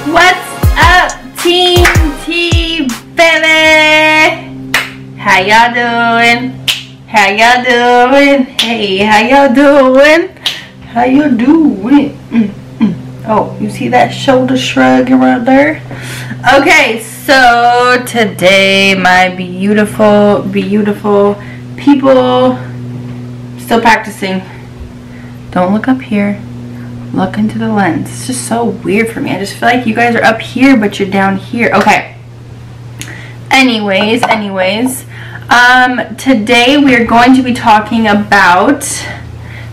What's up, Team T, baby? How y'all doing? How y'all doing? Hey, how y'all doing? How you doing? Oh, you see that shoulder shrug around there? Okay, so today, my beautiful, beautiful people, still practicing. Don't look up here. Look into the lens. It's just so weird for me. I just feel like you guys are up here, but you're down here. Okay. Anyways, today we are going to be talking about,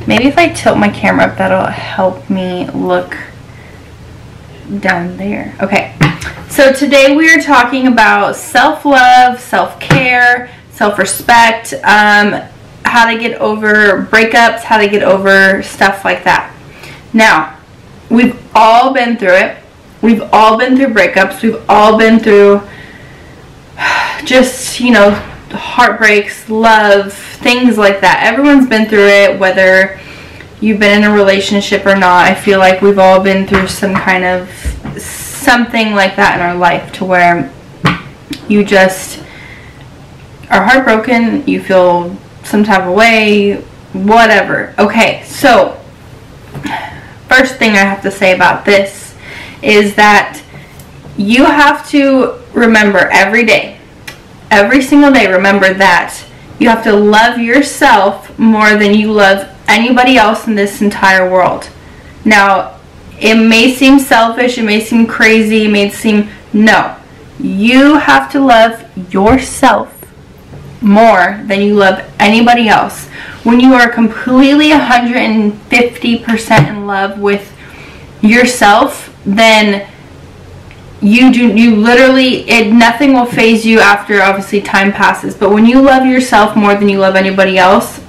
maybe if I tilt my camera up, that'll help me look down there. Okay. So today we are talking about self-love, self-care, self-respect, how to get over breakups, how to get over stuff like that. Now, we've all been through it. We've all been through breakups. We've all been through just, you know, heartbreaks, love, things like that. Everyone's been through it, whether you've been in a relationship or not. I feel like we've all been through some kind of something like that in our life, to where you just are heartbroken, you feel some type of way, whatever. Okay, so first thing I have to say about this is that you have to remember every day, every single day, remember that you have to love yourself more than you love anybody else in this entire world. Now, it may seem selfish, it may seem crazy, it may seem, no. You have to love yourself more than you love anybody else. When you are completely 150% in love with yourself, then you literally, nothing will faze you after, obviously, time passes. But when you love yourself more than you love anybody else,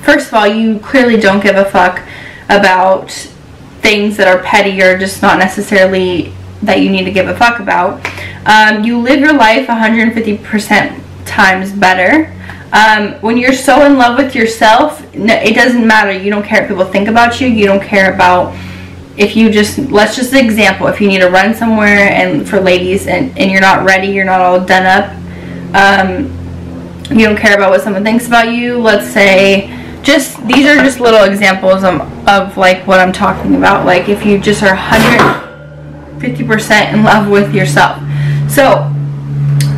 first of all, you clearly don't give a fuck about things that are petty or just not necessarily that you need to give a fuck about. You live your life 150% times better. When you're so in love with yourself, it doesn't matter. You don't care what people think about you. You don't care about if you just, let's just example, if you need to run somewhere, and for ladies, and you're not ready, you're not all done up, you don't care about what someone thinks about you. Let's say, these are just little examples of like what I'm talking about. Like if you just are 150% in love with yourself. So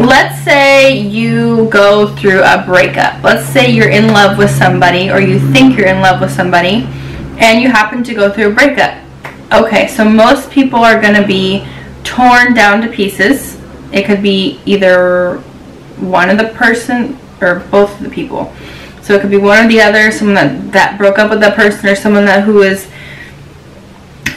let's say you go through a breakup. Let's say you're in love with somebody, or you think you're in love with somebody, and you happen to go through a breakup. Okay, so most people are going to be torn down to pieces. It could be either one of the person or both of the people. So it could be one or the other, someone that broke up with that person, or someone who is,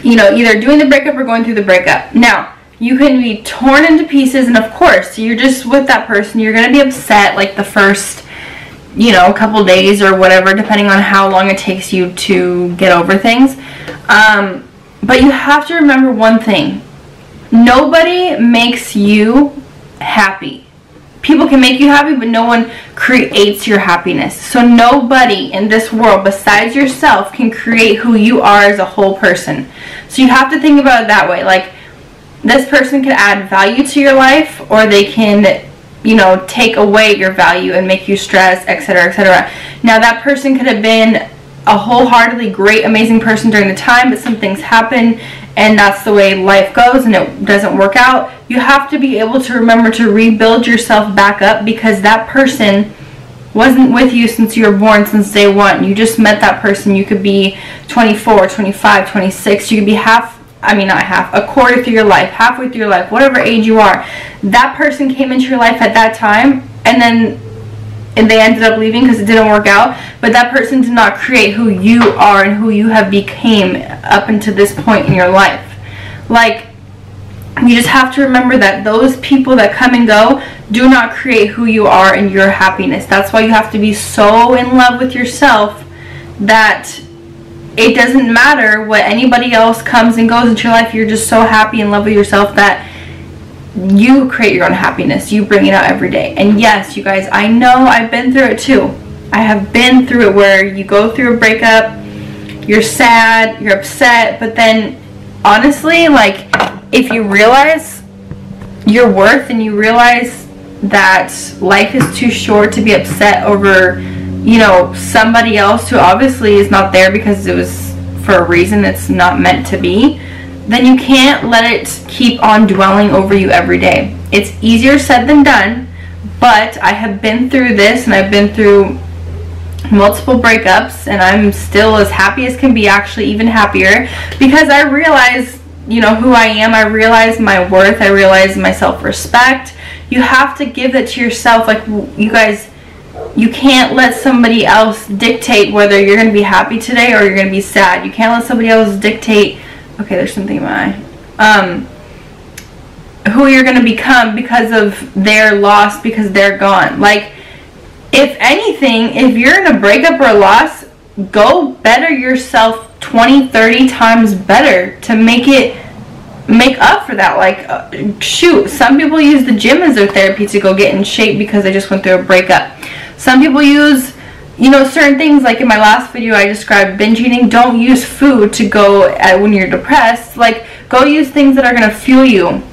you know, either doing the breakup or going through the breakup. Now, you can be torn into pieces, and of course, you're just with that person. You're going to be upset like the first, you know, couple days or whatever, depending on how long it takes you to get over things. But you have to remember one thing. Nobody makes you happy. People can make you happy, but no one creates your happiness. So nobody in this world besides yourself can create who you are as a whole person. So you have to think about it that way. Like, this person can add value to your life, or they can, you know, take away your value and make you stress, etc., etc. Now, that person could have been a wholeheartedly great, amazing person during the time, but some things happen, and that's the way life goes, and it doesn't work out. You have to be able to remember to rebuild yourself back up, because that person wasn't with you since you were born, since day one. You just met that person. You could be 24, 25, 26. You could be not half, a quarter through your life, halfway through your life, whatever age you are. That person came into your life at that time, and they ended up leaving because it didn't work out. But that person did not create who you are and who you have became up until this point in your life. Like, you just have to remember that those people that come and go do not create who you are and your happiness. That's why you have to be so in love with yourself that it doesn't matter what anybody else comes and goes into your life. You're just so happy and in love with yourself that you create your own happiness. You bring it out every day. And yes, you guys, I know I've been through it too. I have been through it, where you go through a breakup, you're sad, you're upset, but then honestly, like, if you realize your worth and you realize that life is too short to be upset over, you know, somebody else who obviously is not there because it was for a reason it's not meant to be, then you can't let it keep on dwelling over you every day. It's easier said than done, but I have been through this, and I've been through multiple breakups, and I'm still as happy as can be, actually even happier, because I realize, you know, who I am. I realize my worth. I realize my self-respect. You have to give that to yourself. Like, you guys, you can't let somebody else dictate whether you're going to be happy today or you're going to be sad. You can't let somebody else dictate, okay, there's something in my eye, who you're going to become because of their loss, because they're gone. Like, if anything, if you're in a breakup or a loss, go better yourself 20, 30 times better to make up for that. Like, shoot, some people use the gym as their therapy to go get in shape because they just went through a breakup. Some people use, you know, certain things, like in my last video I described binge eating. Don't use food to go when you're depressed. Like, go use things that are going to fuel you.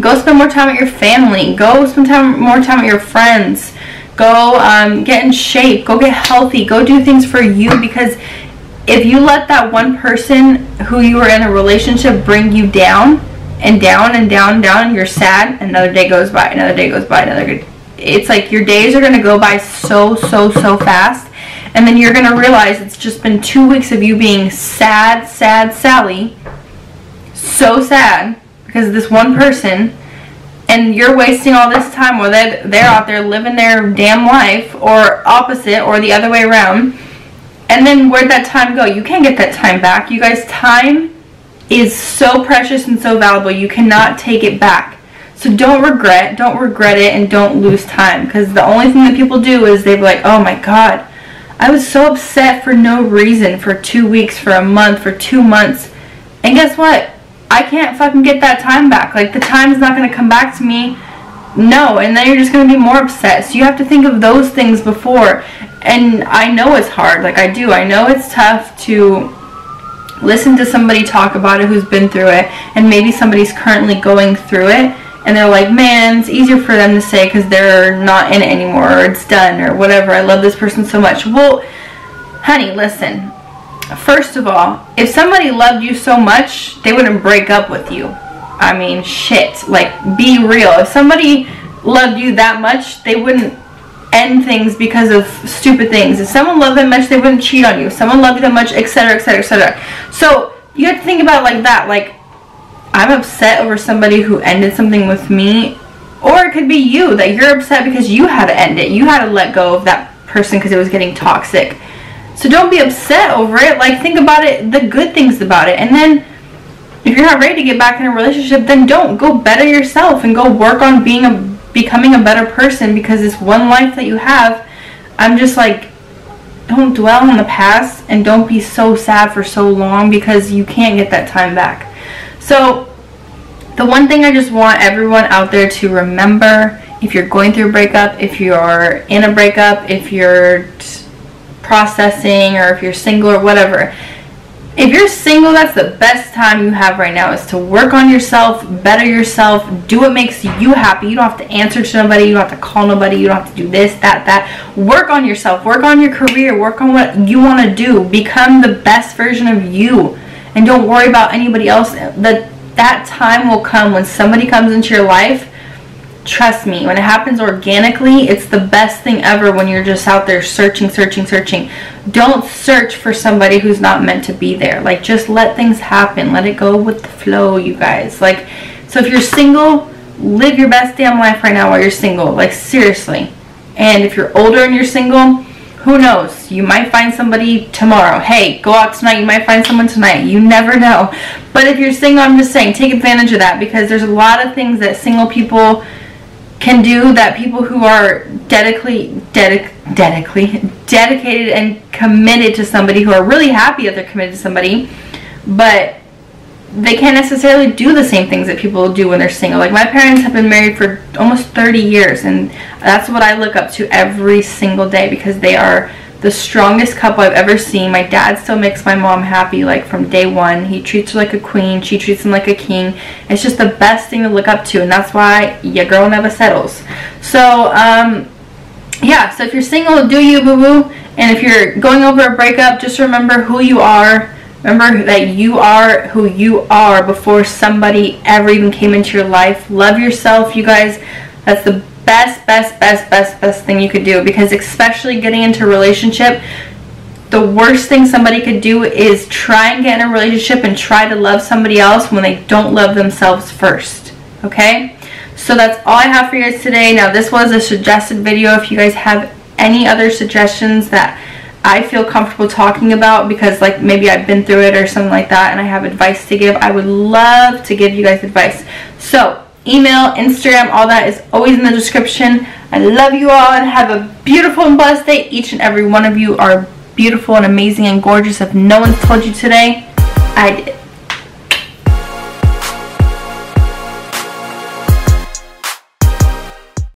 Go spend more time with your family. Go spend more time with your friends. Go get in shape. Go get healthy. Go do things for you, because if you let that one person who you were in a relationship bring you down and down and down and down, and you're sad, another day goes by, another day goes by, it's like your days are going to go by so fast, and then you're going to realize it's just been 2 weeks of you being sad Sally, so sad because of this one person, and you're wasting all this time while they're out there living their damn life, or opposite, or the other way around. And then where'd that time go? You can't get that time back. You guys, time is so precious and so valuable. You cannot take it back. So don't regret it, and don't lose time, because the only thing that people do is they're like, oh my god, I was so upset for no reason for 2 weeks, for a month, for 2 months, and guess what? I can't fucking get that time back. Like, the time's not going to come back to me. No, and then you're just going to be more upset. So you have to think of those things before. And I know it's hard, like I do. I know it's tough to listen to somebody talk about it who's been through it, and maybe somebody's currently going through it, and they're like, man, it's easier for them to say because they're not in it anymore, or it's done, or whatever. I love this person so much. Well, honey, listen. First of all, if somebody loved you so much, they wouldn't break up with you. I mean, shit. Like, be real. If somebody loved you that much, they wouldn't end things because of stupid things. If someone loved that much, they wouldn't cheat on you. If someone loved you that much, etc., etc., etc. So you have to think about it like that. Like, I'm upset over somebody who ended something with me, or it could be you, that you're upset because you had to end it. You had to let go of that person because it was getting toxic. So don't be upset over it. Like, think about it, the good things about it. And then if you're not ready to get back in a relationship, then don't. Go better yourself and go work on becoming a better person, because this one life that you have, I'm just like, don't dwell on the past, and don't be so sad for so long, because you can't get that time back. So the one thing I just want everyone out there to remember, if you're going through a breakup, if you're in a breakup, if you're processing, or if you're single or whatever, if you're single, that's the best time you have right now, is to work on yourself, better yourself, do what makes you happy. You don't have to answer to nobody, you don't have to call nobody, you don't have to do this, that. Work on yourself, work on your career, work on what you want to do, become the best version of you, and don't worry about anybody else. That time will come when somebody comes into your life. Trust me, when it happens organically, it's the best thing ever when you're just out there searching. Don't search for somebody who's not meant to be there. Like, just let things happen. Let it go with the flow, you guys. Like, so if you're single, live your best damn life right now while you're single. Like, seriously. And if you're older and you're single, who knows? You might find somebody tomorrow. Hey, go out tonight. You might find someone tonight. You never know. But if you're single, I'm just saying, take advantage of that, because there's a lot of things that single people can do that people who are dedicated and committed to somebody, who are really happy that they're committed to somebody, but they can't necessarily do the same things that people do when they're single. Like, my parents have been married for almost 30 years, and that's what I look up to every single day, because they are the strongest couple I've ever seen. My dad still makes my mom happy, like from day one. He treats her like a queen. She treats him like a king. It's just the best thing to look up to, and that's why your girl never settles. So yeah, so if you're single, do you, boo-boo. And if you're going over a breakup, just remember who you are. Remember that you are who you are before somebody ever even came into your life. Love yourself, you guys. That's the best thing you could do, because especially getting into a relationship, the worst thing somebody could do is try and get in a relationship and try to love somebody else when they don't love themselves first. Okay? So that's all I have for you guys today. Now, this was a suggested video. If you guys have any other suggestions that I feel comfortable talking about, because like maybe I've been through it or something like that and I have advice to give, I would love to give you guys advice. So email, Instagram, all that is always in the description. I love you all and have a beautiful and blessed day. Each and every one of you are beautiful and amazing and gorgeous. If no one's told you today, I did.